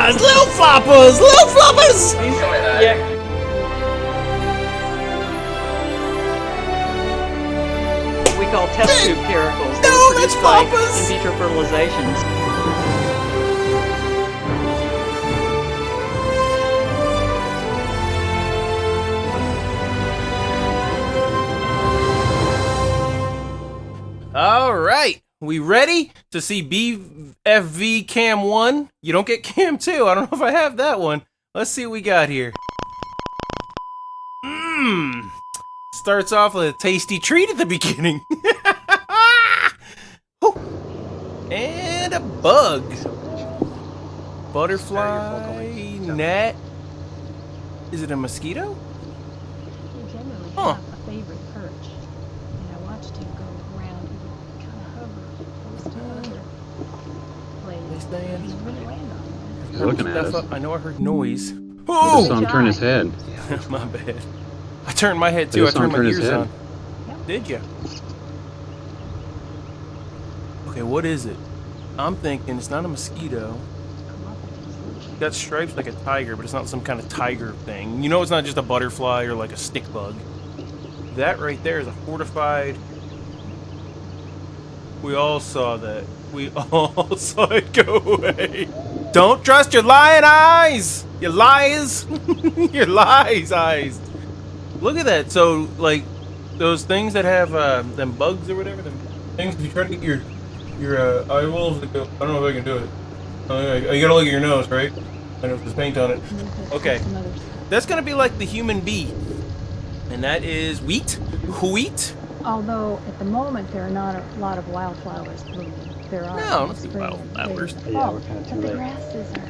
Floppas! Little Floppas! Little Floppas! Yeah. We call test tube caracals. They No, were that's produced by Floppas! in vitro fertilizations. All right, we ready to see BFV Cam 1? You don't get Cam 2. I don't know if I have that one. Let's see what we got here. Mmm. Starts off with a tasty treat at the beginning. And a bug. Butterfly, gnat. Is it a mosquito? You generally Huh. have a favorite perch, and I watched him go around and kind of hover close to other places. They stand. He wouldn't land on them. He's looking at us. I know I heard noise. I just Oh! saw him turn his head. My bad. I turned my head I too. I just saw him turned my turn his ears head. on. Did you? Okay, what is it? I'm thinking it's not a mosquito. It's got stripes like a tiger, but it's not some kind of tiger thing. You know, it's not just a butterfly or like a stick bug. That right there is a fortified. We all saw that. We all saw it go away. Don't trust your lying eyes! Your lies! Your lies eyes! Look at that. So, like, those things that have them bugs or whatever, them things, you try to get your eyeballs to go. I don't know if I can do it. You gotta look at your nose, right? I know if there's paint on it. Okay. That's gonna be like the human bee. And that is wheat. Wheat? Although at the moment there are not a lot of wildflowers blooming. There are. No, in let's do spring. wildflowers. Yeah, we're kinda too but the late. grasses are.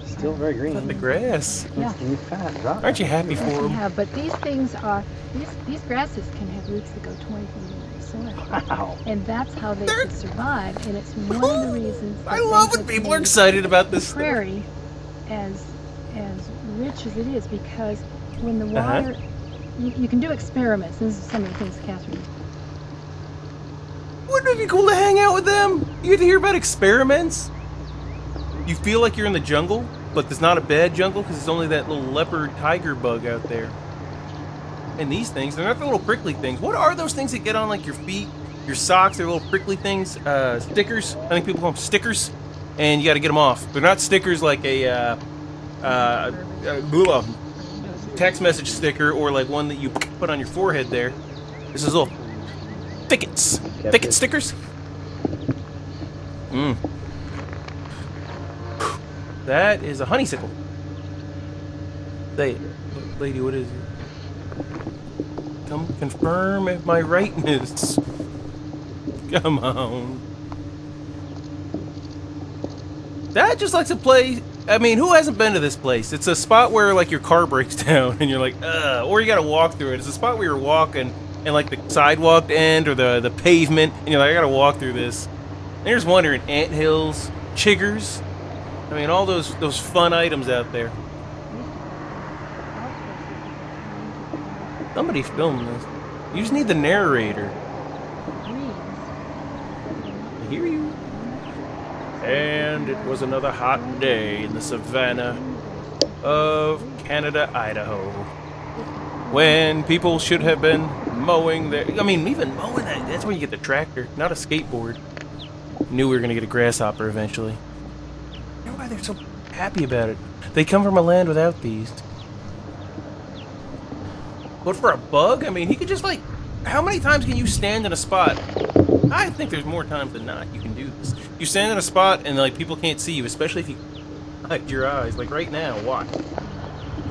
Still very green. The grass. Yeah. New fat drop. Aren't you happy for They them? have, but these things are. These grasses can have roots that go 20 feet into the soil. Wow. And that's how they could survive. And it's one of the reasons. I that love they when have people are made excited about this stuff. prairie as rich as it is, because when the water, you can do experiments. This is some of the things Catherine. Wouldn't it be cool to hang out with them? You get to hear about experiments. You feel like you're in the jungle, but it's not a bad jungle because it's only that little leopard tiger bug out there. And these things, they're not the little prickly things. What are those things that get on like your feet, your socks? They're little prickly things. Stickers. I think people call them stickers. And you got to get them off. They're not stickers like a text message sticker or like one that you put on your forehead there. This is little thickets. Thicket stickers. Mmm. That is a honeysuckle. Say it. Lady, what is it? Come confirm if my rightness. Come on. That just likes to play. I mean, who hasn't been to this place? It's a spot where like your car breaks down and you're like, or you gotta walk through it. It's a spot where you're walking and like the sidewalk end or the pavement, and you're like, I gotta walk through this. And you're just wondering, anthills, chiggers. I mean, all those fun items out there. Somebody filmed this. You just need the narrator. I hear you. And it was another hot day in the savannah of Canada, Idaho, when people should have been mowing their. I mean, even mowing that's where you get the tractor, not a skateboard. Knew we were gonna get a grasshopper eventually. I don't know why they're so happy about it. They come from a land without these. But for a bug, I mean, he could just like. How many times can you stand in a spot? I think there's more times than not you can do this. You stand in a spot and like people can't see you, especially if you hide your eyes. Like right now, watch.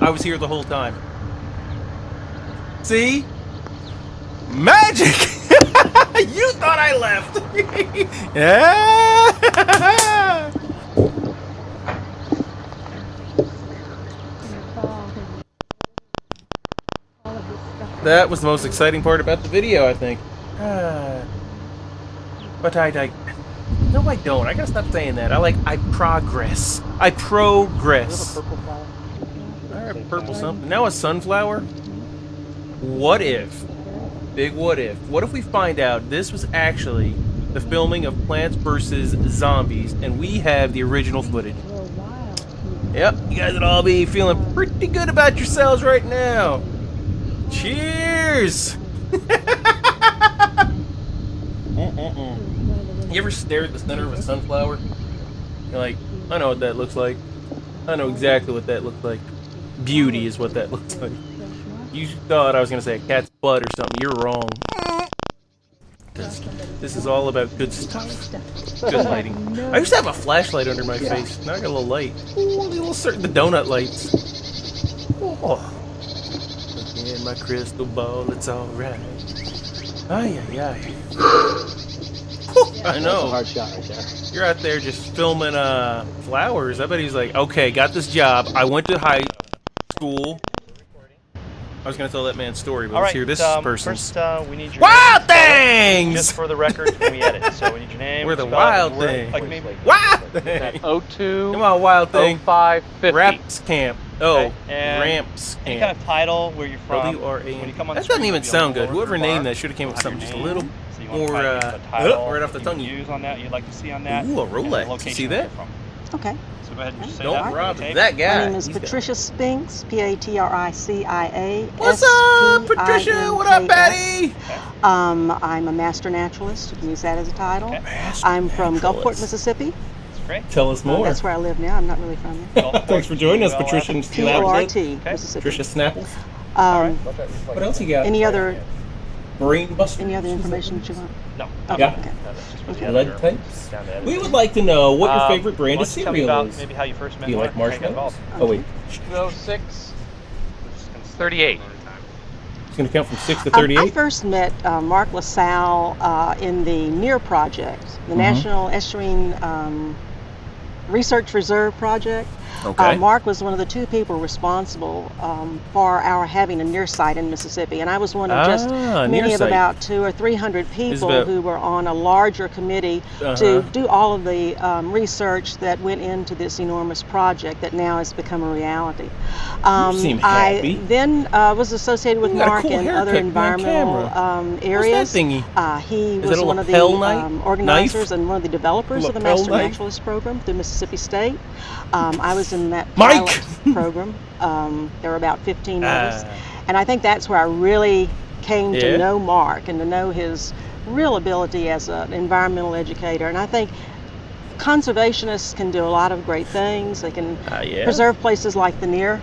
I was here the whole time. See? Magic! You thought I left! Yeah! That was the most exciting part about the video, I think. But no, I don't. I gotta stop saying that. I progress. I progress. Alright, purple something. Now a sunflower? What if? Big what if. What if we find out this was actually the filming of Plants vs. Zombies and we have the original footage? Yep, you guys would all be feeling pretty good about yourselves right now. Cheers! You ever stare at the center of a sunflower? You're like, I know what that looks like. I know exactly what that looks like. Beauty is what that looks like. You thought I was gonna say a cat's butt or something. You're wrong. This is all about good stuff. Good lighting. I used to have a flashlight under my face. Now I got a little light. Ooh, the donut lights. Oh. Looking in my crystal ball, it's alright. Ay, ay, ay. I know. That's a hard shot right there. You're out there just filming flowers. I bet he's like, okay, got this job. I went to high school. I was gonna tell that man's story, but let's hear this person's. First, we need your Wild name, Things! just for the record when we edit. So we need your name. We're the spell, Wild word, Thing. Like maybe. Wild Thing! 02 Come on, Wild Thing. 0550. Raps Camp. Oh, Okay, and Ramps Any Camp. kind of title, where you're from. W-R-A-M. When you come on the That doesn't screen, even you'll be sound on good. the Whoever word named bar. that should have came with Have something your just a name. little So you want more, to type the title, right off the you tongue. use on that you'd like to see on that. Ooh, a and the Rolex. location You see where that? you're from. Okay. So go ahead and just say Don't that. rob Okay. that guy. My name is He's got- Patricia Spinks, Patricia. What's up, Patricia? What up, Patty? I'm a master naturalist. You can use that as a title. Okay. I'm from Gulfport, naturalist. Mississippi. That's great. Tell us more. That's where I live now. I'm not really from there. Thanks for joining us, Patricia. P-O-R-T, Okay. Mississippi. Patricia Snapples. What else you got? Any other Brain buster. information that you want? No. Okay. Yeah. Okay. No, that's just what you Lead have types. down to edit. We would like to know what your favorite brand of why don't you tell me cereal about is. Maybe how you first met Do you like Mark, how you got marshmallows? involved. Oh wait, 206 38. it's gonna count from 6 to I 38. first met Mark LaSalle in the NEAR project, the National Estuarine Research Reserve Project. Okay. Mark was one of the two people responsible for our having a NEAR site in Mississippi, and I was one of just NEAR many of site. about 200 or 300 people about- who were on a larger committee to do all of the research that went into this enormous project that now has become a reality. seem happy. I then was associated with You got a Mark cool in other haircut behind environmental camera. areas. What's that thingy? He Is was it a one of lapel the organizers knife? and one of the developers of the Lapel Master knife? Naturalist program through Mississippi State. I was in that Mike! pilot program. There were about 15 of us. Ah. And I think that's where I really came Yeah. to know Mark and to know his real ability as an environmental educator. And I think conservationists can do a lot of great things. They can Yeah. preserve places like the NEAR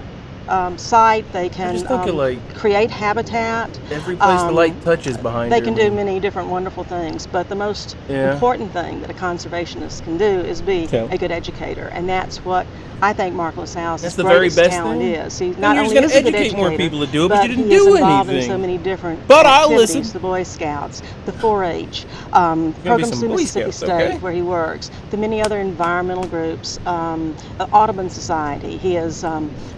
site. They can just think of, like, create habitat. Every place the light touches behind They her, can do man. many different wonderful things, but the most Yeah. important thing that a conservationist can do is be Okay. a good educator, and that's what I think Mark LaSalle's That's the very greatest best talent thing? is. He Then not you're only just is gonna a good educate more educator, people to do it, but you didn't he is do involved in anything. so many different But I'll activities, listen. the Boy Scouts, the 4-H, programs some through Boy Mississippi Scouts, okay. State where he works, the many other environmental groups, the Audubon Society. He is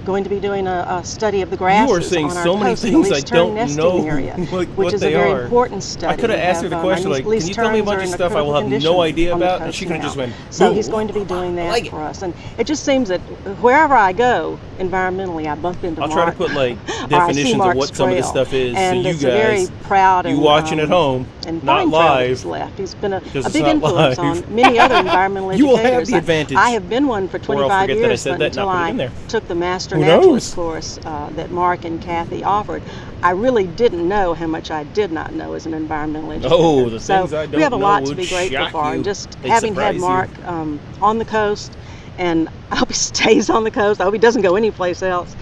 going to be doing a study of the grasses saying on our so many coast, the things I least tern don't nesting know area, what which is they a very are. important study. I could have We asked her the question, like, least can you tell me a terns bunch are of in a stuff I will critical have no condition idea on the about? And coast she could have now. just went, So "Ooh, he's going to be doing I that like it." for us. And it just seems that wherever I go, environmentally, I bump into I'll Mark. try to put, like, or I see definitions of Mark's what some of this trail. stuff is, so and you it's a very guys, proud you and, watching at home, and not fine trail that he's live, left. He's been a because it's big not influence live. on many other environmental You will educators. have the advantage. I have been one for Or I'll 25 forget that I years, said but that, until not put it I in there. took the Master Who Naturalist knows? course that Mark and Kathy offered, I really didn't know how much I did not know as an environmental educator. Oh, the so things I don't we have a know lot to would be grateful shock for, you. and just They'd having had surprise you. Mark on the coast, and I hope he stays on the coast. I hope he doesn't go anyplace else.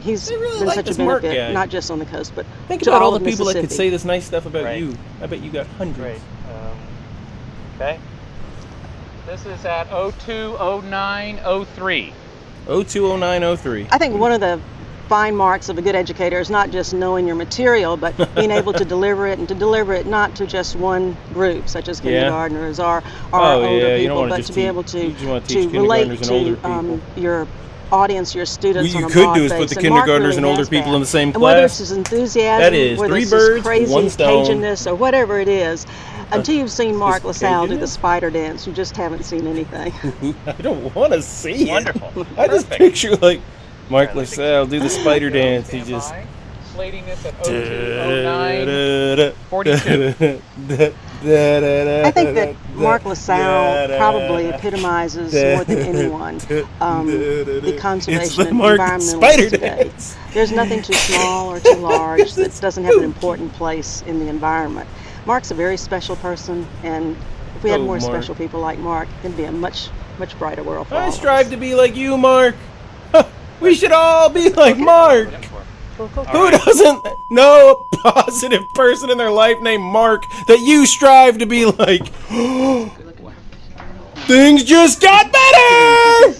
He's They really been like such a this Mark benefit, guy. not just on the coast, but Think to about all of the people that could Mississippi. say this nice stuff about Right. you. I bet you got hundreds. Great. Okay. This is at 020903. 020903. I think one of the fine marks of a good educator is not just knowing your material, but being able to deliver it, and to deliver it not to just one group, such as Yeah. kindergartners or Oh, older yeah, you don't people, wanna but just to be teach- able to you just wanna teach relate kindergartners and older to your audience, your students What on you a could broad do is put base. the And Mark kindergartners really and older has people that. in the same and whether class. it's his enthusiasm, That is whether 3 it's birds, his crazy 1 stone. Cajunness, or whatever it is, until you've seen Mark His LaSalle do the Cajunness? spider dance, you just haven't seen anything. I don't want to see it. Wonderful. I just Perfect. picture like Mark Alright, let's LaSalle do the spider dance. He Stand just by. inflating this at 0209 42. I think that Mark LaSalle probably epitomizes more than anyone the conservation and environmentalists today. There's nothing too small or too large that doesn't have an important place in the environment. Mark's a very special person, and if we had more special people like Mark, it'd be a much brighter world for all I of us. strive to be like you, Mark. We should all be like Mark. Who doesn't know a positive person in their life named Mark that you strive to be like? Things just got better!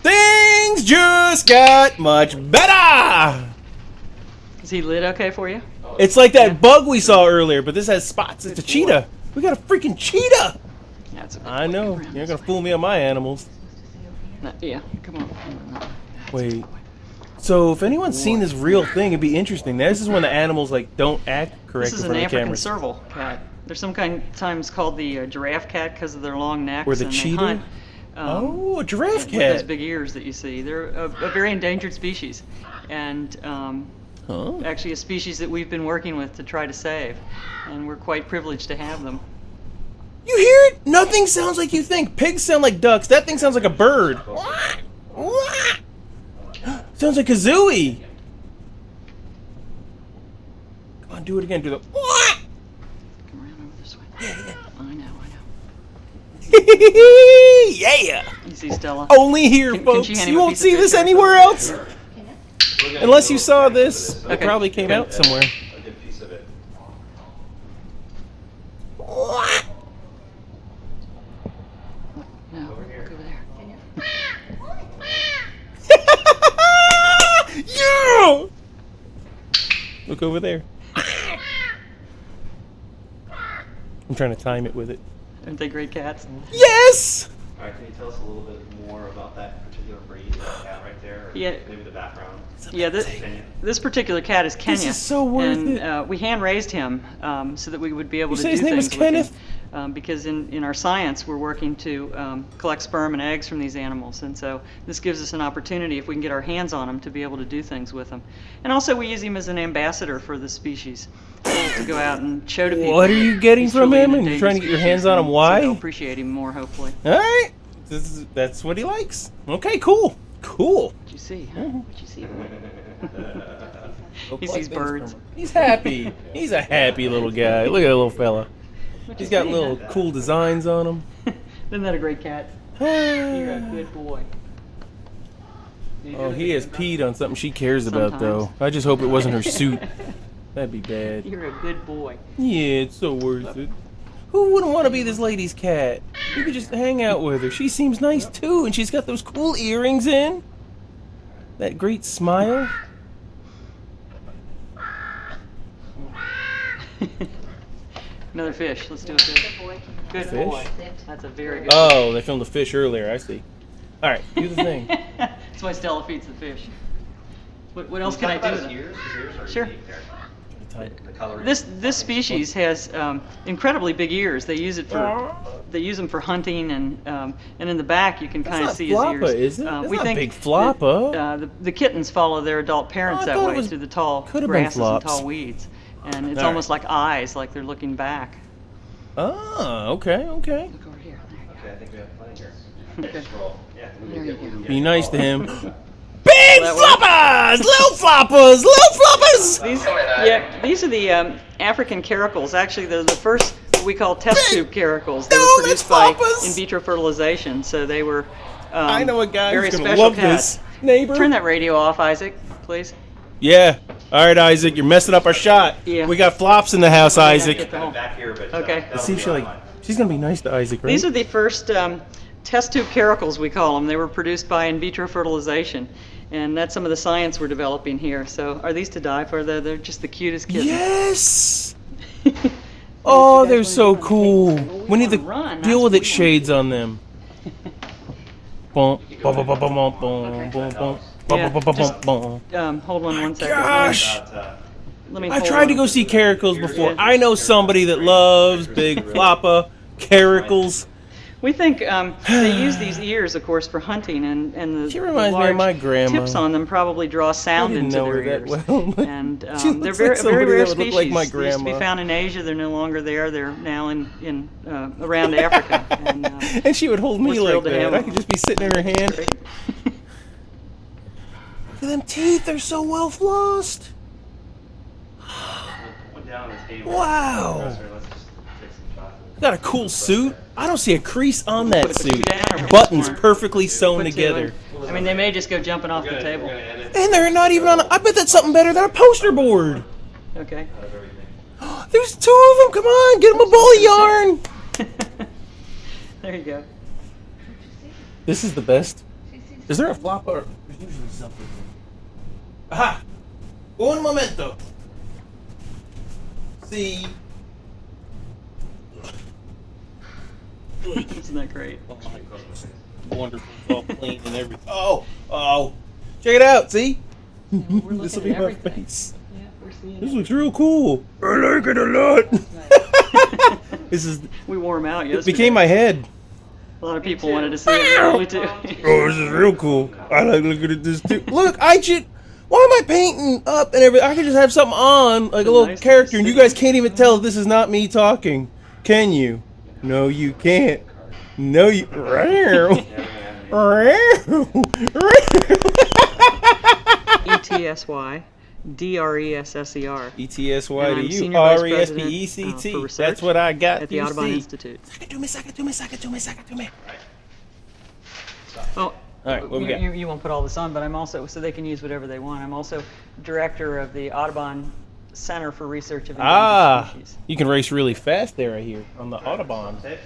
Things just got much better! Is he lit okay for you? It's like that bug we saw earlier, but this has spots. It's a cheetah. We got a freaking cheetah! Yeah, it's a good I boy. know. Come around You're this gonna fool me on my animals. way. Yeah, come on. Wait. So if anyone's seen this real thing, it'd be interesting. This is when the animals like don't act correct This is in an front of the African cameras. serval cat. They're sometimes called the giraffe cat because of their long necks. Or the and they cheetah? hunt, Oh, a giraffe with those cat. big ears that you see. They're a very endangered species, and Huh? actually a species that we've been working with to try to save, and we're quite privileged to have them. You hear it? Nothing sounds like you think. Pigs sound like ducks. That thing sounds like a bird. Sounds like Kazooie. Come on, do it again. Do the. Come around over this way. I know. Yeah. You see Stella? Only here, Can folks. she hand him You a won't piece of see fish this or anywhere else. Unless you saw this. It Okay. probably came out somewhere. A good piece of it. No, look over there. Yeah! Look over there. I'm trying to time it with it. Aren't they great cats? Yes! All right, can you tell us a little bit more about that particular breed, that cat right there? Or Yeah. maybe the background. Yeah, this particular cat is Kenya. is so worth and, it. we hand raised him so that we would be able You to say do his name things is with Kenneth? him. Because in our science, we're working to collect sperm and eggs from these animals, and so this gives us an opportunity, if we can get our hands on them, to be able to do things with them. And also, we use him as an ambassador for the species, to go out and show to people. What are you getting he's from truly him? an And you're trying to get your endangered hands on him? species, Why? So they'll appreciate him more, hopefully. Alright. That's what he likes. Okay, cool. Cool. What'd you see? Huh? What'd you see? He sees He birds. He's happy. He's a happy little guy. Look at that little fella. What'd He's you got see, little huh? cool designs on him. Isn't that a great cat? You're a good boy. Oh, he has peed on something she cares about, though. Sometimes. I just hope it wasn't her suit. That'd be bad. You're a good boy. Yeah, it's so worth it. Who wouldn't want to be this lady's cat? You could just hang out with her. She seems nice, too, and she's got those cool earrings in. That great smile. Another fish. Let's do a fish. Good Fish? boy. That's a very good Oh, they filmed a fish earlier. I see. All right, do the thing. That's why Stella feeds the fish. What else can I do? with His them? ears? His ears are Sure. unique there. The color. This species has incredibly big ears. They use them for hunting, and in the back you can kind of not see his Floppa, ears. is it? That's we not think Big Floppa. that, the kittens follow their adult parents I that thought it way was- through the tall could've been grasses and Flops. tall weeds, and it's All almost like eyes, like they're looking back. Oh, okay, okay. Look over here. Okay, I think we have plenty here. Okay. Scroll. Yeah. There you go. Be nice to him. Big That works. floppers! Little floppers! Little floppers! These are the African caracals. Actually, they're the first what we call test tube caracals. They No, were that's produced by Floppas. in vitro fertilization, so they were I know a guy very who's gonna special love cats. this. Neighbor? Turn that radio off, Isaac, please. Yeah. All right, Isaac, you're messing up our shot. Yeah. We got flops in the house, Isaac. Get the whole- Back here, but Okay. Let's see if she she's gonna be nice to Isaac, right? These are the first test tube caracals, we call them. They were produced by in vitro fertilization, and that's some of the science we're developing here. So are these to die for? They're just the cutest kittens. Yes. Oh, they're so cool. We need to Run, deal that's with what it. Shades on them. Bum, bum, bum, bum, bum, bum, bum, bum, bum, Yeah, bum, bum, just- bum, bum. Hold on one second. Gosh. Let me I hold tried to on. go see Caracals before. Yeah. I know somebody that loves Big Floppa, Caracals. We think they use these ears, of course, for hunting, and She the reminds me large of my grandma. tips on them probably draw sound didn't into know their her that ears. well, but And she they're looks like very somebody rare that would look species. like my They used to be grandma. found in Asia. They're no longer there. They're now in around Africa. And, And she would hold me we're like thrilled to have that. I them. could just be sitting in her hand. Great. Look at them teeth. They're so well flossed. Went down on the table. Wow. Let's just take some shots. Got a cool suit. I don't see a crease on that Put two suit. down or Buttons one? perfectly sewn Put two together. in. I mean, they may just go jumping off the table. And they're not even on I bet that's something better than a poster board. Okay. There's 2 of them. Come on, get them a ball of yarn. There you go. This is the best. Is there a flop or there's usually something? Aha! Un momento. See. Isn't that great? Wonderful, it's all clean and everything. Oh! Check it out. See? We're This will looking be at my everything. face. Yeah, we're seeing This it. looks real cool. I like it a lot. This is. We wore them out It yesterday. became my head. A lot of people wanted to see it. Really too. Oh, this is real cool. I like looking at this too. Look, I should. Why am I painting up and everything? I could just have something on, like a little Nice character, and you city. guys can't even tell this is not me talking. Can you? No, you can't. No, you. ETSY, DRESSER. ETSY And to I'm you. Senior Vice RESPECT. President, for research That's what I got. at the you Audubon see. Institute. Suck it to me. Oh, All right, what we got? you won't put all this on, but I'm also, so they can use whatever they want. I'm also director of the Audubon Center for Research of Endangered Species. You can race really fast there, I hear, on the Audubon. Yeah.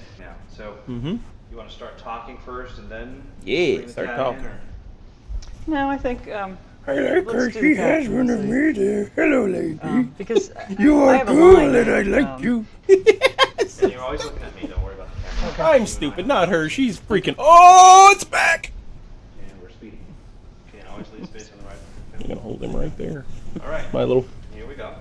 So Mm-hmm. you want to start talking first and then Yeah, bring the start cat in, talking. or- No, I think I like Let's do the cat has one of first. me there. Hello, lady. because You I are have a cool line, and I like you. And you're always looking at me. Don't worry about the camera. I'm stupid, not her. She's freaking. Oh, it's back. And we're speeding. Can't always leave space on the right. I'm gonna hold him right there. All right. My little. Here we go.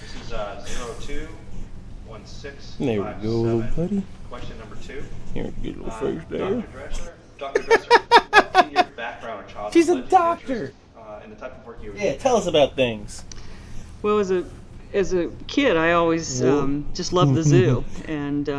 This is 021657. There we go, little buddy. Question number 2. Here, get a little face there. Dr. Dresser, what in your background or childhood She's a led to your doctor. interest, in the type of work you were Yeah, doing? tell us about things. Well, as a kid, I always just loved the zoo, and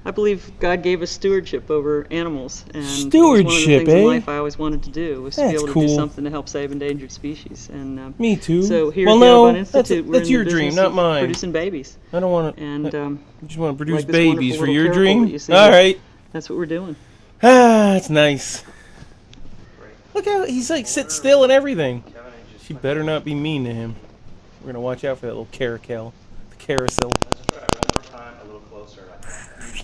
I believe God gave us stewardship over animals. And it was one of the Stewardship, things in eh? life I always wanted to do was to That's be able to cool. do something to help save endangered species. And Me too. so here well, at the no, Audubon Institute, we're that's in your the dream, business not of mine. producing babies, I don't want to. and You just want to produce like this babies wonderful for little your caracal dream. that you see All here. right. that's what we're doing. Ah, that's nice. Look how he's like sit still and everything. Kevin, you just She better not be mean to him. We're gonna watch out for that little caracal, the carousel. let's try it one more time, a little closer.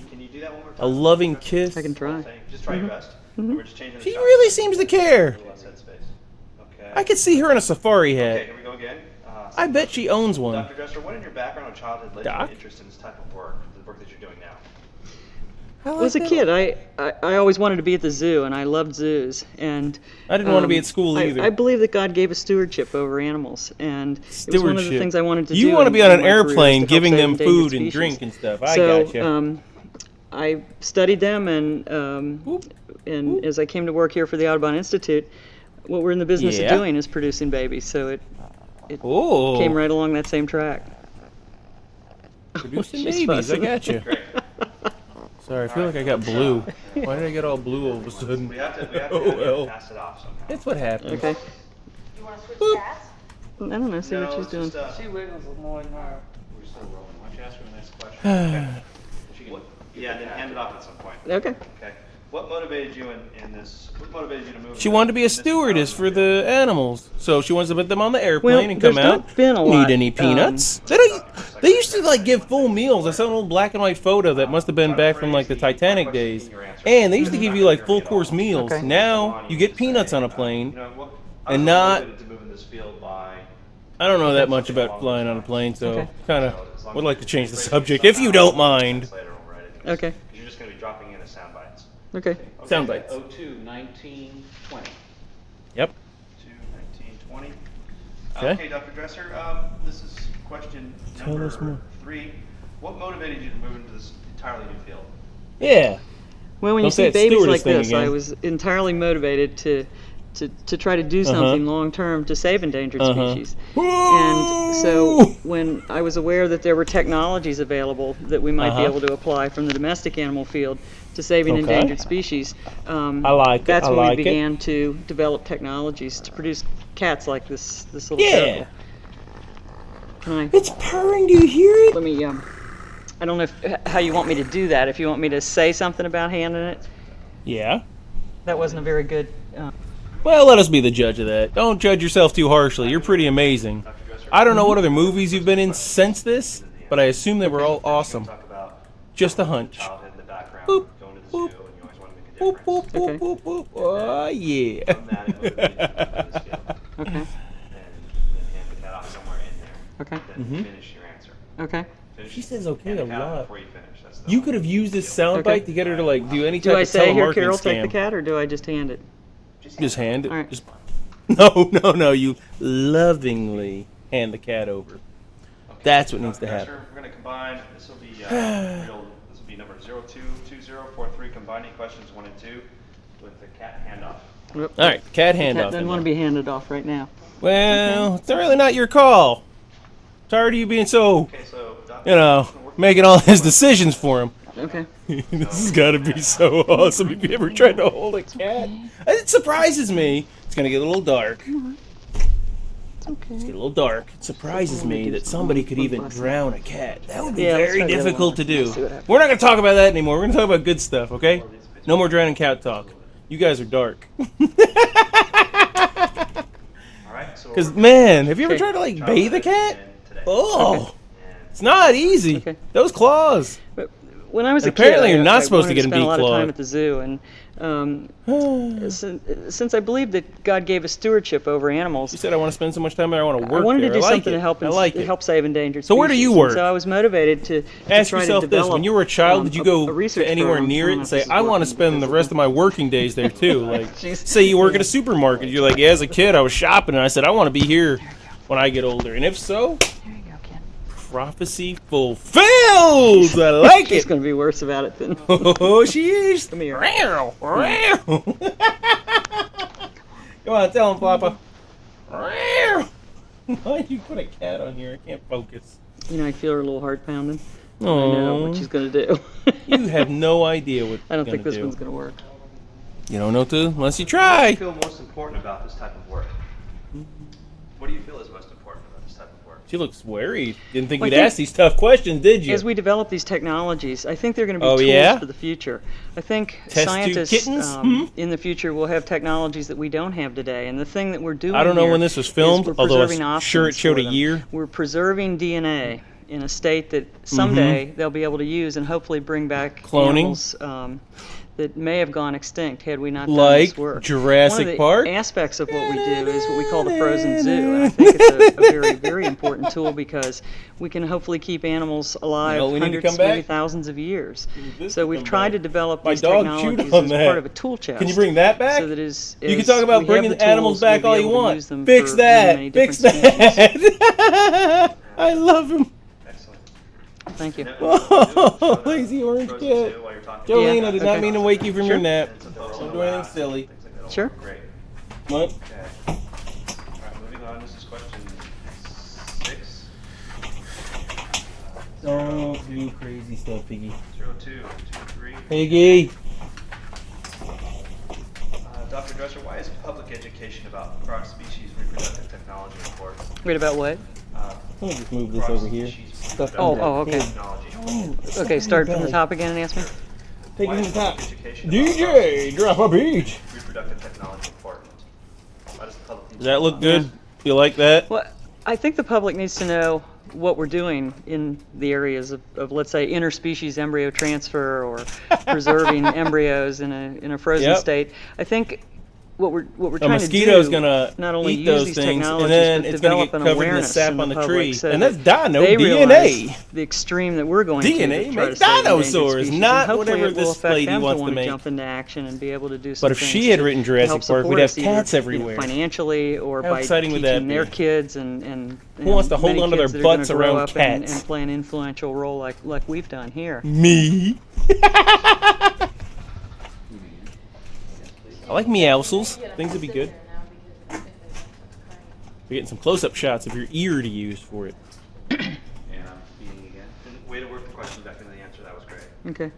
Can you do that one more time? A loving kiss. I can try. Just try your best. We're just changing the She shot. really seems to care. A little less headspace. Okay. I could see her in a safari Okay, hat. here we go again. I bet she owns one. Dr. Dresser, what in your background or childhood led you Doc? to interest in this type of work, the work that you're doing now? Well, as a kid, I always wanted to be at the zoo, and I loved zoos. And I didn't want to be at school either. I believe that God gave us stewardship over animals, and it was one of the Stewardship. things I wanted to do. You want to be on in an my career, is to airplane help giving save them endangered food and species. drink and stuff. I So, gotcha. I studied them, and as I came to work here for the Audubon Institute, what we're in the business Yeah. of doing is producing babies. So it Oh, came right along that same track. producing She's babies. I fussing. gotcha. Great. Sorry, I feel like I got blue. Why did I get all blue all of a sudden? We have to Oh, well. pass it off somehow. That's what happened. Okay. You want to switch cats? I don't know. See what she's it's doing. just, She wiggles more than her. we're still rolling. Why don't you ask her the next question? Yeah, then hand it off at some point. Okay. Okay. What motivated you in this? What motivated you to move? She wanted to be a stewardess for the animals, so she wants to put them on the airplane Well, and come there's out. not been a lot, Need any peanuts? They don't. They used to like give full meals. I saw an old black and white photo that must have been back from like the Titanic days, and they used to give you like full course meals. Okay. Now you get peanuts on a plane. You know, what, And not- motivated to move in this field by. I don't know that much about flying on a plane, so Okay. kind of would like to change the subject if you don't mind. Okay. Because you're just going to be dropping in as sound bites. Okay. Sound bites. 02 19 20. Yep. 2 19 20. Okay. Okay, Dr. Dresser. This is question Tell number us more. 3. What motivated you to move into this entirely new field? Yeah. Well, when you Don't say see it's babies stewardess like thing this, I again. was entirely motivated to try to do something long term to save endangered species. And so when I was aware that there were technologies available that we might be able to apply from the domestic animal field to saving endangered species, that's when we began to develop technologies to produce cats like this little caracal. Can I? It's purring. Do you hear it? Let me. I don't know how you want me to do that. If you want me to say something about handing it, Yeah. that wasn't a very good. Well, let us be the judge of that. Don't judge yourself too harshly. You're pretty amazing. I don't know what other movies you've been in since this, but I assume they were all awesome. Just a hunch. Boop, boop, boop, boop, boop, boop, boop. Oh, yeah. Okay. Okay. Finish your answer. Okay. She says okay a lot. Before you finish. That's the You could have used this soundbite to get her to like do any type Do I of say here, telemarketing Carol, take the scam. cat, or do I just hand it? Just hand it. All right. Just... No. You lovingly hand the cat over. That's what needs to happen. We're going to combine. This will be number 022043, combining questions 1 and 2 with the cat handoff. Yep. All right, cat Cat handoff. doesn't want to be handed off right now. Well, it's really not your call. Tired of you being so, Okay, so making all his decisions for him. Okay. This has got to be so awesome. Have you ever tried to hold a cat? It surprises me. It's going to get a little dark. It's okay. Get a little dark. It surprises me that somebody could even drown a cat. That would be Yeah, let's very try the other difficult to one. do. Let's see what happens. We're not going to talk about that anymore. We're going to talk about good stuff, okay? No more drowning cat talk. You guys are dark. Because, man, have you ever tried to, like, bathe a cat? Oh, it's not easy. Okay. Those claws. But when I was And a kid, apparently you're not I supposed to wanted get 'em spend a lot of declawed. time at the zoo, and since I believe that God gave us stewardship over animals, You said I want to spend so much time there, I want to work I wanted there. to do I like something it. to help I like it. help save endangered species. So where do you And work? so I was motivated to Ask try yourself to this: develop, when you were a child, did you a go research to anywhere program. near I it don't and know if say, this is "I want to working spend the because rest of my working days there too"? Like, Jeez. say you work at a supermarket, you're like, "Yeah, as a kid, I was shopping, and I said I want to be here when I get older." And if so, There you go, Ken. prophecy fulfilled. I like She's it. going to be worse about it than. Oh, she is. Come here. Come on, tell him, Floppa. Why'd you put a cat on here? I can't focus. You know, I feel her little heart pounding. I know what she's going to do. You have no idea what I don't think this do. one's going to work. You don't know to unless you What do try. you feel most important about this type of work? What do you feel is most important about this type of work? She looks worried. Didn't think Well, I you'd think- ask these tough questions, did you? As we develop these technologies, I think they're going to be Oh, tools yeah? for the future. I think Test tube scientists kittens? in the future will have technologies that we don't have today. And the thing that we're doing I don't know here when this was is filmed, we're although preserving I'm sure it options showed for a them. year. We're preserving DNA in a state that someday they'll be able to use and hopefully bring back Cloning? animals that may have gone extinct had we not done Like this work. Jurassic One of the Park? aspects of what we do is what we call the frozen zoo. And I think it's a very, very important tool because we can hopefully keep animals alive know, we need to hundreds, come back? maybe thousands of years. This So to we've come tried back. to develop My these dog chewed technologies on as that. part of a tool chest. Can you bring that back? So that is, You can talk about we have bringing the animals tools, back we'll all be you able to want. use them Fix for that. many Fix different species. that. I love him. Excellent. Thank you. Oh, lazy orange cat. While you're talking. Jolene, Yeah, I did not okay. mean to wake you from your nap. Don't do anything silly. Sure. Great. What? Okay. All right, moving on. This is question 6. Don't do crazy stuff, Piggy. 0223. Piggy. Dr. Dresser, why is public education about cross-species reproductive technology important? Wait, about what? Let me just move this over here. Stuff Oh, under oh, okay. Technology. Okay, start from the top again and ask me. Take Why it is from the top. public education about DJ, drop a beat. reproductive technology important? Why does the public need Does that to look know good? You like that? Well, I think the public needs to know what we're doing in the areas of let's say, interspecies embryo transfer or preserving embryos in a frozen Yep. state. I think what we're A trying to do mosquito's gonna not only eat use those these things, technologies, and then but it's gonna develop get an covered in the awareness sap in on the public tree. so And that that's dino they DNA. realize the extreme that we're going DNA to try makes to save endangered dinosaurs, species. not And hopefully whatever it will this affect lady them wants to to want make. jump into action and be able to do some But if things she had to written help Jurassic Park, support we'd have us either, cats you know, everywhere. financially or How by exciting would teaching that their be? kids and Who wants to hold many onto their kids that are gonna butts grow around up and cats? play an influential role like we've done here. Me. I like meowsels. Things would be good. We're getting some close-up shots of your ear to use for it. And I'm speeding again. And way to work the question back into the answer. That was great. Okay.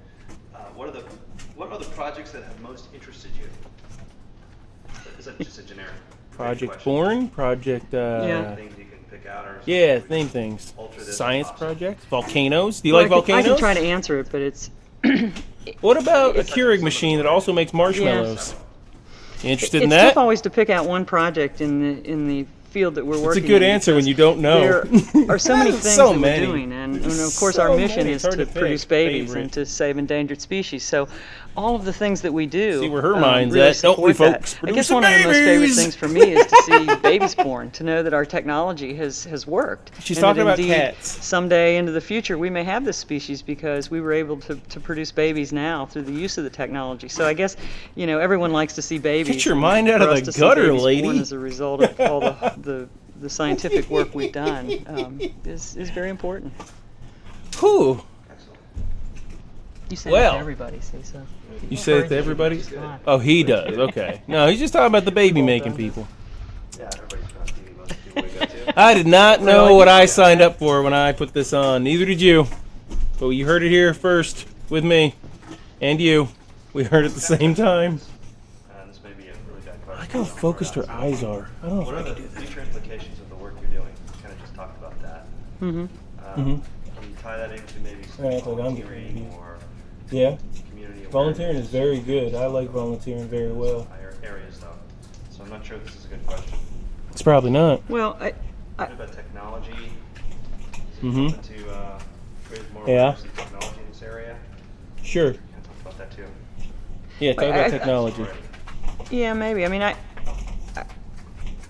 What are the projects that have most interested you? Is that just a generic Project question? Born, Project. Yeah. Things you can pick out or Yeah, name things. Alter this Science if possible. projects, volcanoes. Do you Well, like I volcanoes? can try to answer it, but it's What about a Keurig machine that also makes marshmallows? You interested in it's that? tough always to pick out one project in the field that we're It's a working good in answer when because you don't know. There are so many things So that many. we're doing, and of There's course so our mission many. is It's hard to to produce pick babies favorite. and to save endangered species. So all of the things that we do See where her mind's really at, don't we, support that. folks? I guess Producing one of the most favorite babies! things for me is to see babies born, to know that our technology has worked. She's and talking that about indeed cats. Someday into the future we may have this species because we were able to produce babies now through the use of the technology. So I guess, everyone likes to see babies. Get your and mind out for of us the to see gutter, babies lady. born as a result of all the scientific work we've done is very important. Whew. You say Well. that to everybody, see, so. You said it to everybody? Oh, he does. Okay. No, he's just talking about the baby making people. Yeah, everybody's got TV. Most people we got to. I did not know what I signed up for when I put this on. Neither did you. But you heard it here first with me. And you. We heard it at the same time. This may be a really bad question. I like how focused her eyes are. I don't know What if are I the can do that. future implications of the work you're doing? You kind of just talked about that. Mm-hmm. Can you tie that into maybe some Yeah, that's what I'm getting volunteering at. or Yeah. community awareness? Volunteering is very good. I like volunteering very well. Areas though, so I'm not sure if this is a good question. It's probably not. Well, What about technology? Is it Mhm. something to create more Yeah. awareness of technology in this area? Sure. Can I talk about that too? Yeah, talk about technology. Already. yeah, maybe. I mean,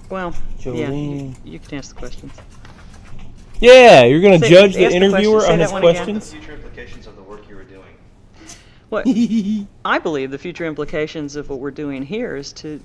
well, yeah, Jolene. you can ask the questions. Yeah, you're going to Say- judge the ask the interviewer question. Say on that his one again. The questions? future implications of the work you were doing. What I believe the future implications of what we're doing here is to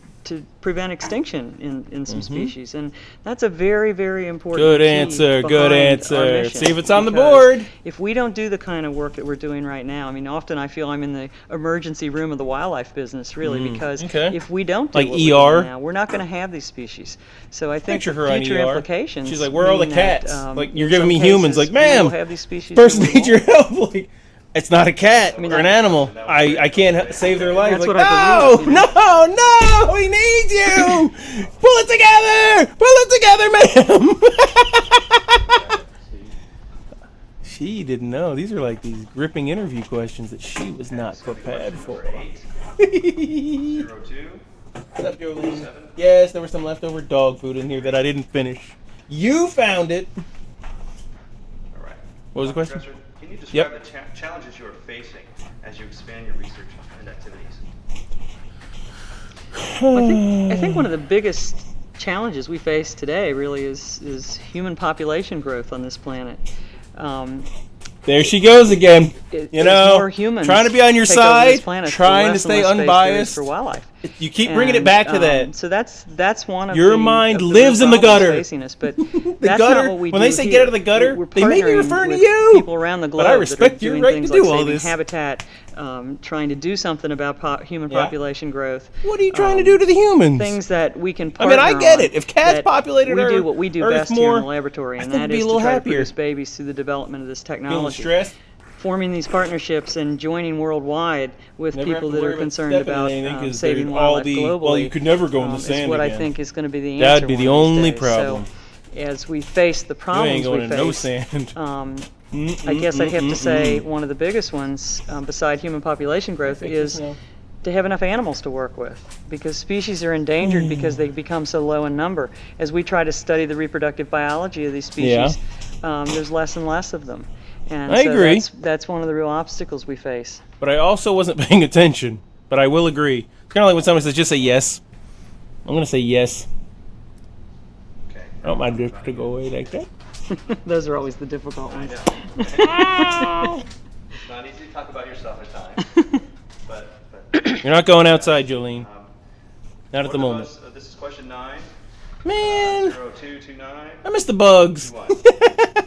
prevent extinction in some species, and that's a very, very important Good key answer, good behind our answer. mission, See if it's on the because board. If we don't do the kind of work that we're doing right now, I mean, often I feel I'm in the emergency room of the wildlife business, really, because okay. if we don't do Like what we're ER? doing now, we're not going to have these species. So I think Picture the her on future ER. implications. She's like, "Where are all the mean that, cats?" Like, you're in giving some me humans. cases, Like, we will "Ma'am, have these species person and we needs your won't." help." Like, it's not a cat or an animal. I can't save their life. That's Like, what I believe, no, we need you. Pull it together, ma'am. She didn't know. These are like these gripping interview questions that she was not prepared for. Number 8, 02. What's up, Jolene? Yes, there was some leftover dog food in here that I didn't finish. You found it. All right. What was the question? Professor, can you describe Yep. the challenges you are facing as you expand your research and activities? I think one of the biggest challenges we face today really is human population growth on this planet. There she goes again. As You know, more humans trying to be on your take over this side, planet, the trying to less and stay less space there is unbiased. for wildlife. You keep bringing it And, back to that. So that's one of Your the, mind of the lives real in the problems gutter. facing us, but The that's gutter, not what we when do they say here. get out of the gutter, we're they may be partnering referring to with you. people around the globe But I that respect are your doing right things to do like all saving this. habitat, trying to do something about human Yeah. population growth. What are you trying to do to the humans? Things that we can I partner mean, I get on it. If cats that populated we our do what we do Earth best here more, in the laboratory, I and think that we'd be is a to little try to happier. produce babies through the development of this Feeling technology. stressed? Forming these partnerships and joining worldwide with Never have people to that worry are about concerned stepping in about anything 'cause saving there's all wildlife the- globally. well, you could never go in the is sand what I again. think is going to be the answer. That'd be the one of these only days. problem. So, as we face the You problems ain't going we to no face, sand. I guess I'd have to say one of the biggest ones, beside human population growth, is to have enough animals to work with, because species are endangered because they become so low in number. As we try to study the reproductive biology of these species, there's less and less of them. And I so agree. That's one of the real obstacles we face. But I also wasn't paying attention. But I will agree. It's kind of like when somebody says, just say yes. I'm going to say yes. Okay. I don't mind this to go away like that. Those are always the difficult ones. It's not easy to talk about yourself at times, but You're not going outside, Jolene. Not at what the are moment. those- this is question 9. Man, 0229. I miss the bugs. 21.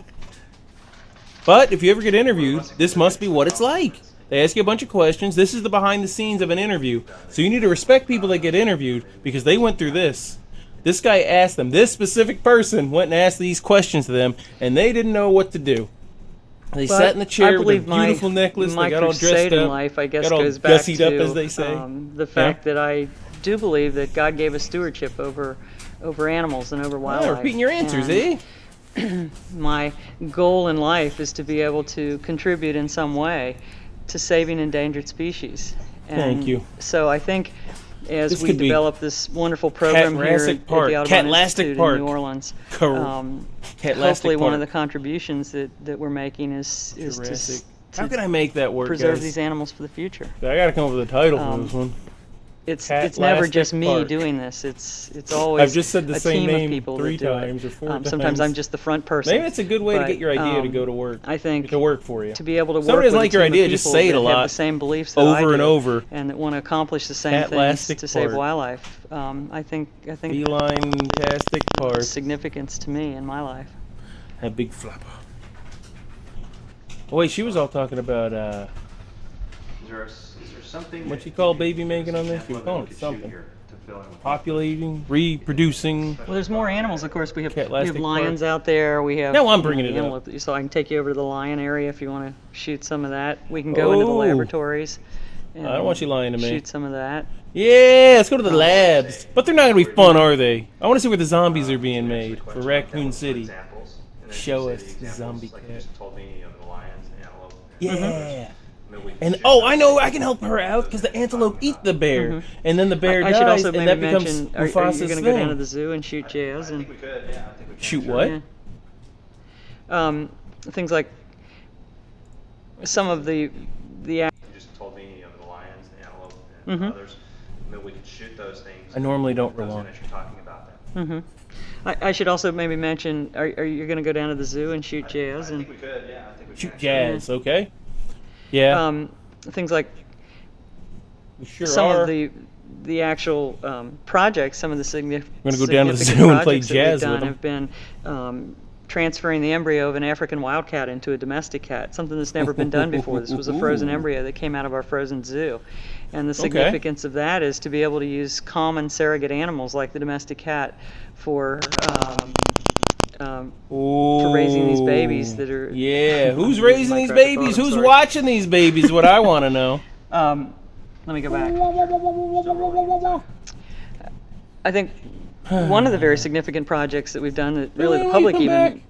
But if you ever get interviewed, this must be what it's like. They ask you a bunch of questions. This is the behind the scenes of an interview. So you need to respect people that get interviewed because they went through this. This guy asked them, this specific person went and asked these questions to them, and they didn't know what to do. They sat in the chair with a beautiful necklace. They got all dressed up. Life, I guess, got all goes back gussied to up, as they say. The fact that I do believe that God gave us stewardship over animals and over wildlife. Repeating your answers, and my goal in life is to be able to contribute in some way to saving endangered species. And Thank you. So I think as This we could be develop this wonderful program here at the Audubon Institute in New Orleans, hopefully one of the contributions that we're making is to how can I make that work, preserve guys? these animals for the future. I gotta come up with a title for this one. It's never just me Park. doing this. It's always I've just said the a same team name of people 3 that do times it. or 4 times. Sometimes I'm just the front person. Maybe it's a good way to get your idea to go to work. I think to work for you. To be able to Somebody work doesn't with like a your team idea, of just people say it that a have lot. the same beliefs that I do, and over. and that want to accomplish the same things to save Park. wildlife. I think Feline Cattastic Park. Significance to me in my life. A Big Floppa. Oh wait, she was all talking about Is there something? what you call baby making on this? She was calling it something. Populating, reproducing. Well, there's more animals, of course. We have Cattastic lions Park. out there. We have Now I'm bringing it antelope up. that you saw. I can take you over to the lion area if you want to shoot some of that. We can go into the laboratories. And I don't want you lying to me. Shoot some of that. Yeah, let's go to the labs. But they're not gonna be fun, are they? I want to see where the zombies are being made for Raccoon City. Show us the zombie cat. Yeah. And I know I can help her out because the antelope eat the bear, and then the bear I dies, should also and maybe that becomes mention, are you Mufasa's going to go down to thing. the zoo and shoot jazz? And Shoot what? yeah. Things like some of the You just told me of the lions, the antelope, and others. Maybe we could shoot those things. I normally don't those rely. units you're talking about that. I should also maybe mention, are you going to go down to the zoo and shoot jazz? I And think we could, yeah. I think we Shoot could. jazz, okay? Yeah. things like we sure some are. of the actual projects, some of the significant We're gonna go down to the significant zoo and play projects that we've jazz with done them. have been transferring the embryo of an African wildcat into a domestic cat, something that's never been done before. This was a frozen embryo that came out of our frozen zoo. And the significance of that is to be able to use common surrogate animals like the domestic cat for raising these babies that are... Yeah, who's raising these babies? Who's watching these babies? What I want to know. Let me go back. I think one of the very significant projects that we've done that really the public even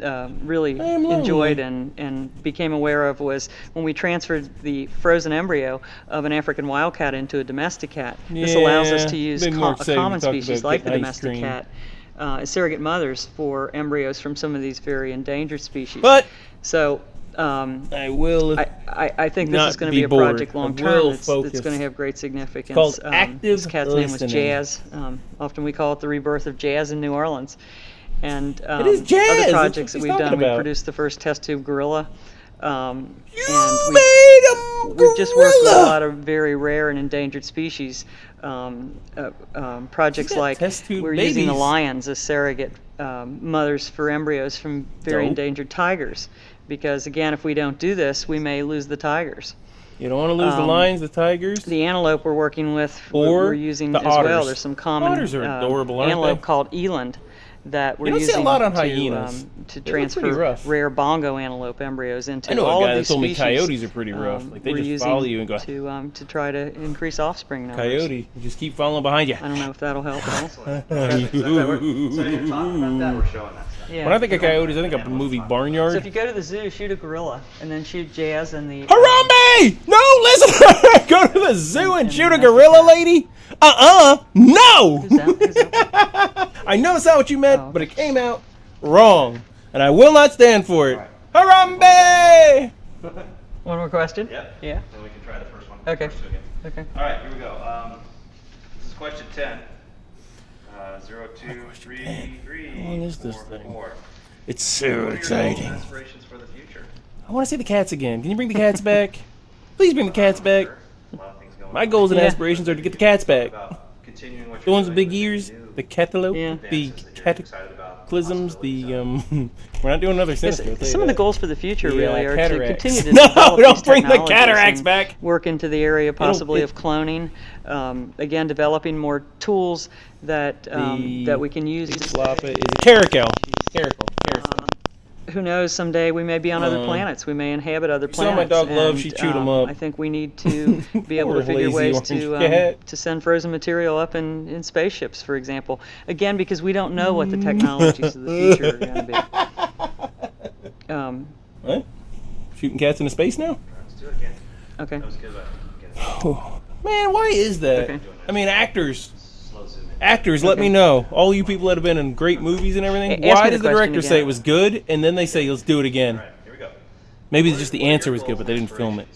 really enjoyed and became aware of was when we transferred the frozen embryo of an African wildcat into a domestic cat. This allows us to use a common species like the domestic cat as surrogate mothers for embryos from some of these very endangered species. But so I will. I think this is going to be a project long term that's going to have great significance. It's called active This cat's name was listening. Jazz. Often we call it the rebirth of jazz in New Orleans. And It is jazz. other That's projects what that she's we've done. talking about. We produced the first test tube gorilla. And made a we've just worked with a gorilla. lot of very rare and endangered species. Projects like test tube we're using the babies. lions as surrogate mothers for embryos from very Dope. endangered tigers. Because again, if we don't do this, we may lose the tigers. You don't want to lose the lions, the tigers. The antelope we're working with, Or we're using the as well. otters. There's some common Otters are adorable, aren't antelope they? called eland that we're You don't see a using lot on to, hyenas. to They look pretty transfer rough. rare bongo antelope embryos into I know all a guy of that these told me species. coyotes are pretty rough. Like they we're just follow using you and go, to try to increase offspring numbers. coyote, you just keep following behind you. I don't know if that'll help at all. So you're talking about that, we're showing that stuff. Yeah. When I think of coyotes, I think of the movie So Barnyard. if you go to the zoo, shoot a gorilla, and then shoot Jazz and the Harambe! No, listen! Go to the zoo and shoot a gorilla, lady? No! Who's that? I know it's not what you meant, Oh, okay. but it came out wrong. And I will not stand for it. Harambe! One more question? Yep. Yeah. Then we can try the first one. Okay. First again. Okay. All right, here we go. This is question 10. 0233. How long is this thing? 44. It's so What are your goals exciting. and aspirations for the future? I want to see the cats again. Can you bring the cats back? Please bring the cats back. Sure. A lot of things going My on. goals and Yeah. aspirations are to get the cats back. About continuing what The you're ones with doing big ears, new the cantaloupe, Yeah. the advances that you're cat. excited about cataclysms, the we're not doing another sinister. I'll tell you Some of the that. goals for the future really are to cataracts. continue to No, develop don't these bring the technologies cataracts and back. work into the area possibly it- of cloning. Again, developing more tools that that we can use. Big Floppa is a caracal. Caracal. Who knows? Someday we may be on other planets. We may inhabit other saw planets. my dog Love, and, she chewed 'em up. I think we need to be able to Poor figure lazy ways orange cat. to send frozen material up in spaceships, for example. Again, because we don't know what the technologies of the future are going to be. What? Shooting cats into space now? Let's do it again. Okay. That was good, but Oh, man, why is that? Okay. I mean, actors, slow zoom in. let me know. All you people that have been in great movies and everything, Ask why me does the the question director say again. it was good, and then they say, let's do it again? All right, here we go. Maybe it's just the answer was good, but they didn't film it.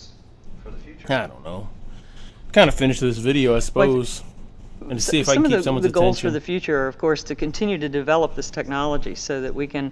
For the future. I don't know. Kind of finish this video, I suppose, and to see if I Some can of keep someone's the goals for attention. the future are, of course, to continue to develop this technology so that we can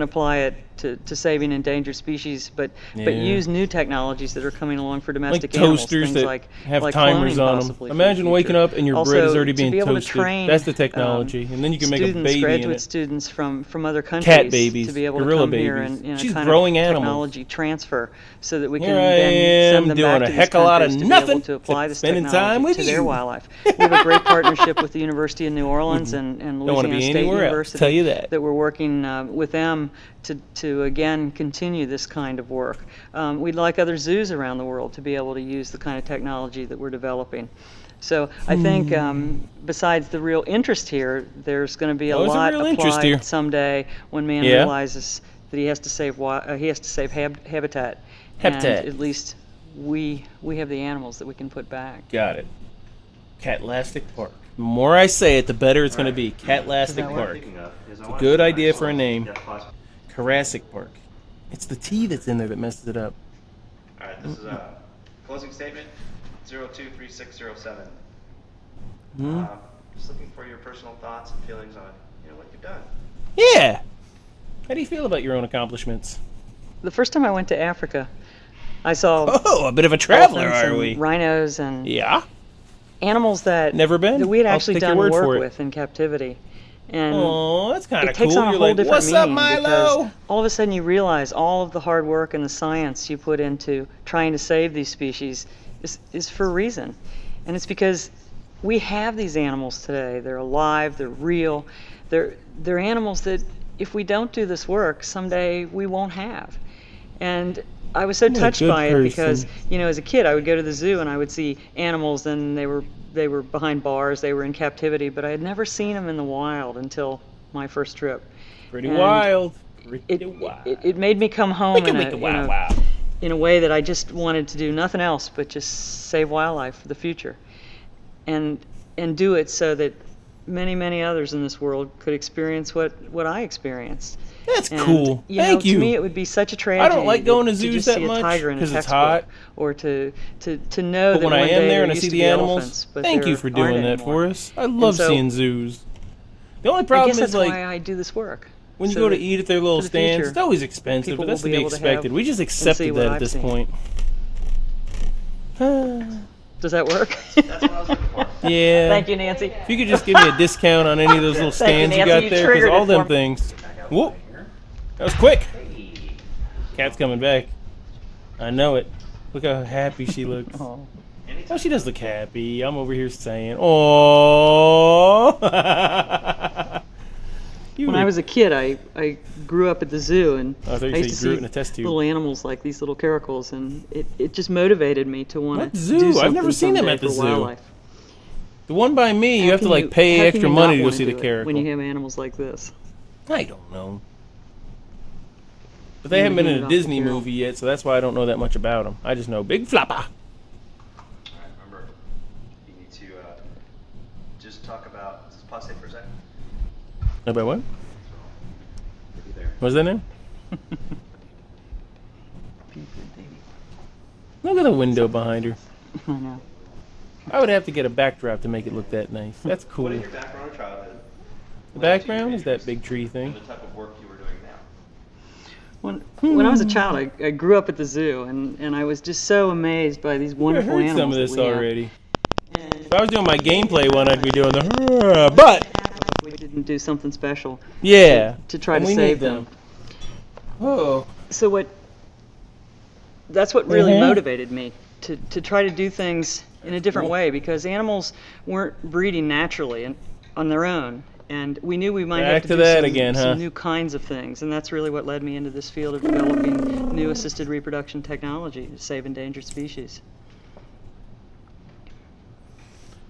apply it to saving endangered species, but Yeah. use new technologies that are coming along for Like domestic animals, toasters things that like have like timers cloning on possibly them. for the Imagine waking future. up and your Also, bread is already to being be able to toasted. train, That's the technology, and then you can make a students, baby in graduate it. students from other countries Cat babies, to be able to gorilla come here babies. and in a She's kind growing of animals. technology transfer so that we Here can I then am send them doing back a to heck these of a lot of countries to be nothing able to apply this spending time technology with to their you. wildlife. We have a great partnership with the University of New Orleans and Don't wanna Louisiana be State anywhere else, University tell you that. we're working with them to again continue this kind of work. We'd like other zoos around the world to be able to use the kind of technology that we're developing. So I think besides the real interest here, there's going to be a Oh, there's a lot real interest here. applied someday when man Yeah. realizes that he has to save habitat. Habitat. And at least we have the animals that we can put back. Got it. Cattastic Park. The more I say it, the better it's going to be. Cattastic Park. It's a good idea for a name. Caracals Park. It's the T that's in there that messes it up. All right, this is a closing statement, 023607. Just looking for your personal thoughts and feelings on what you've done. Yeah. How do you feel about your own accomplishments? The first time I went to Africa, I saw Oh, a bit of a traveler, elephants are and we? rhinos and Yeah. animals that Never been? that we had I'll actually take your done word work for it. with in captivity. And Oh, that's kind it of cool. takes on a You're whole like, different what's up, meaning because Milo? all of a sudden you realize all of the hard work and the science you put into trying to save these species is for a reason. And it's because we have these animals today. They're alive, they're real. They're animals that if we don't do this work, someday we won't have. And I was so What a touched good by it person. because, as a kid I would go to the zoo and I would see animals and they were behind bars, they were in captivity, but I had never seen them in the wild until my first trip. Pretty And wild. Pretty wild. It made me come home Make it in make it wild, wow. in a way that I just wanted to do nothing else but just save wildlife for the future, and do it so that many others in this world could experience what I experienced. That's And, cool. Thank To you. me, it would be such a tragedy. I don't like going to zoos just that see a much tiger in a 'cause it's textbook, hot. or to know But that when I one am day there and I used see to the be animals, elephants, but thank you there for aren't doing that anymore. for us. I love so- seeing zoos. The only I problem guess that's is, like, why I do this work. when you so go to that eat at their little for the stands, future, it's always expensive, people but that's will to be be able to expected. have We just and accepted see that what at I've this seen. point. Does that work? That's what I was looking for. Yeah. Thank you, Nancy. If you could just give me a discount on any of those little Thank you, stands you Nancy. got You there, triggered because all it them for me. things. Whoop. That was quick. Cat's coming back. I know it. Look how happy she looks. Oh. Oh, she does look happy. I'm over here saying, "Oh." When I was a kid, I grew up at the zoo, and Oh, I thought you I said used you to grew it see in a test tube. little animals like these little caracals, and it just motivated me to want What to zoo? do I've something never seen them someday at the for zoo. wildlife. The one by me, you How have to can like pay how can extra you money not to go wanna see the do it caracal. when you have animals like this. I don't know. But they haven't been in a Disney movie yet, so that's why I don't know that much about them. I just know Big Floppa. All right, remember, you need to just talk about, just pause it for a second. About what? We'll be there. What's that name? Look at the window behind her. I know. I would have to get a backdrop to make it look that nice. That's cool. What in your background or childhood? The background is that big tree thing. And the type of work you were doing now. When I was a child, I grew up at the zoo, and I was just so amazed by these I wonderful heard animals some of this that we have. already. If I was doing my gameplay one, I'd be doing the but we didn't do something special Yeah. to try and to we save need them. Oh. So that's what really Mhm. motivated me to try to do things in a different way, because animals weren't breeding naturally and on their own, and we knew we might Back have to to do that some, again, huh? some new kinds of things, and that's really what led me into this field of developing new assisted reproduction technology to save endangered species.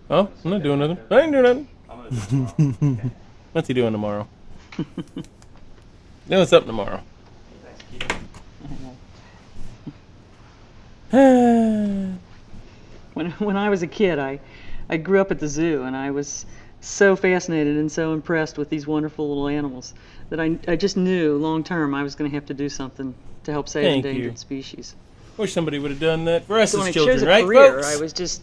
Oh, I'm not doing nothing. I ain't doing nothing. I'm gonna do it tomorrow. Okay. What's he doing tomorrow? Doing something tomorrow. Thanks, Keith. When I was a kid, I grew up at the zoo, and I was so fascinated and so impressed with these wonderful little animals that I just knew long term I was going to have to do something to help save Thank endangered you. species. Wish somebody would have done that for us So when as I chose children, a right, career, folks? I was just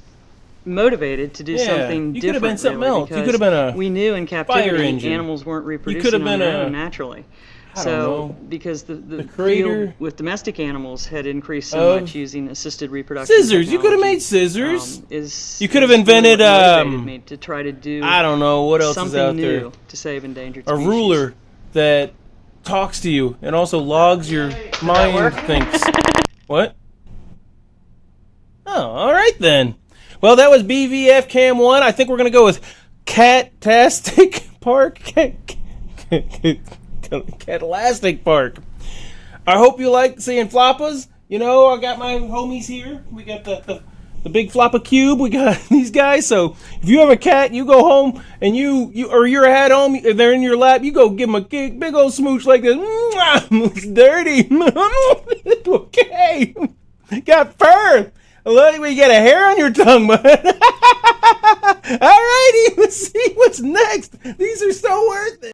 motivated to do Yeah, something you could have different. been something really, else. You because could have been a we knew in fire captivity engine. animals weren't could reproducing have on been their a- own naturally. I So, don't know. because the creator. field with domestic animals had increased so Of much using assisted reproduction. Scissors. You could have technology, made scissors. You could have invented, me to try to do I don't know what else is something out new there. to save endangered A species. ruler that talks to you and also logs your mind thinks. What? Oh, all right then. Well, that was BVF Cam 1. I think we're going to go with Cattastic Park. Cattastic Park. I hope you like seeing Floppas. You know, I got my homies here. We got the Big Floppa Cube. We got these guys. So if you have a cat, you go home and you're at home, and they're in your lap, you go give them a big old smooch like this. It's dirty. Okay. Got fur. Look, you got a hair on your tongue, bud. Alrighty, let's see what's next. These are so worth it.